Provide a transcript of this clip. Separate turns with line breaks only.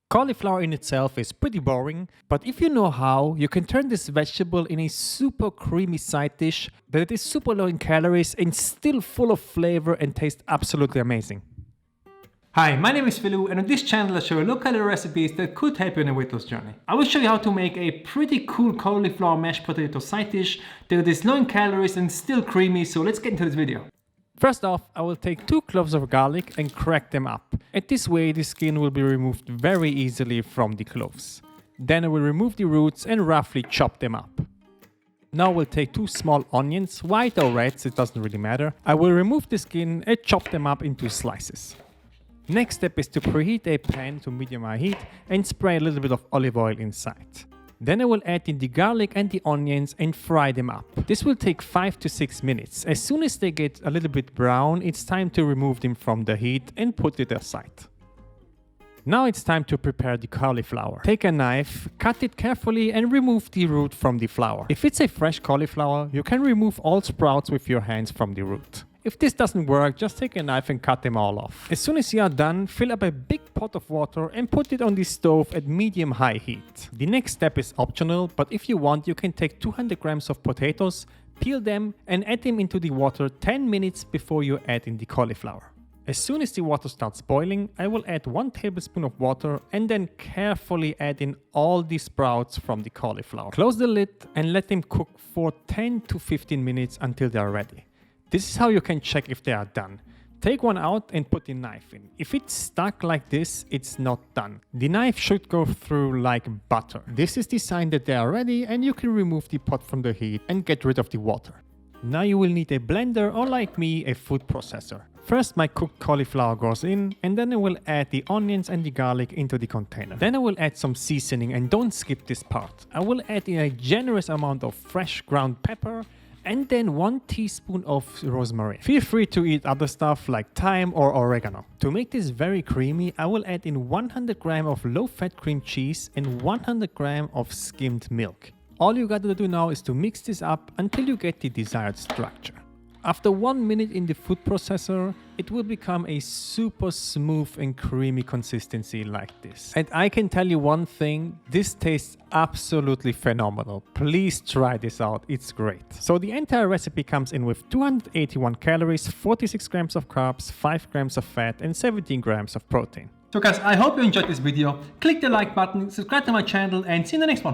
Cauliflower in itself is pretty boring, but if you know how, you can turn this vegetable in a super creamy side dish that is super low in calories and still full of flavor and tastes absolutely amazing. Hi, my name is Felu, and on this channel I show you low-calorie recipes that could help you on a weight loss journey. I will show you how to make a pretty cool cauliflower mashed potato side dish that is low in calories and still creamy, so let's get into this video. First off, I will take 2 cloves of garlic and crack them up. And this way the skin will be removed very easily from the cloves. Then I will remove the roots and roughly chop them up. Now we'll take 2 small onions, white or red, it doesn't really matter. I will remove the skin and chop them up into slices. Next step is to preheat a pan to medium high heat and spray a little bit of olive oil inside. Then I will add in the garlic and the onions and fry them up. This will take 5 to 6 minutes. As soon as they get a little bit brown, it's time to remove them from the heat and put it aside. Now it's time to prepare the cauliflower. Take a knife, cut it carefully and remove the root from the flower. If it's a fresh cauliflower, you can remove all sprouts with your hands from the root. If this doesn't work, just take a knife and cut them all off. As soon as you are done, fill up a big pot of water and put it on the stove at medium-high heat. The next step is optional, but if you want, you can take 200 grams of potatoes, peel them and add them into the water 10 minutes before you add in the cauliflower. As soon as the water starts boiling, I will add 1 tablespoon of water and then carefully add in all the sprouts from the cauliflower. Close the lid and let them cook for 10 to 15 minutes until they are ready. This is how you can check if they are done. Take one out and put the knife in. If it's stuck like this, it's not done. The knife should go through like butter. This is the sign that they are ready and you can remove the pot from the heat and get rid of the water. Now you will need a blender or, like me, a food processor. First my cooked cauliflower goes in and then I will add the onions and the garlic into the container. Then I will add some seasoning and don't skip this part. I will add in a generous amount of fresh ground pepper and then 1 teaspoon of rosemary. Feel free to eat other stuff like thyme or oregano. To make this very creamy, I will add in 100 grams of low-fat cream cheese and 100 grams of skimmed milk. All you gotta do now is to mix this up until you get the desired structure. After 1 minute in the food processor, it will become a super smooth and creamy consistency like this. And I can tell you one thing, this tastes absolutely phenomenal. Please try this out, it's great. So the entire recipe comes in with 281 calories, 46 grams of carbs, 5 grams of fat and 17 grams of protein. So guys, I hope you enjoyed this video. Click the like button, subscribe to my channel and see you in the next one.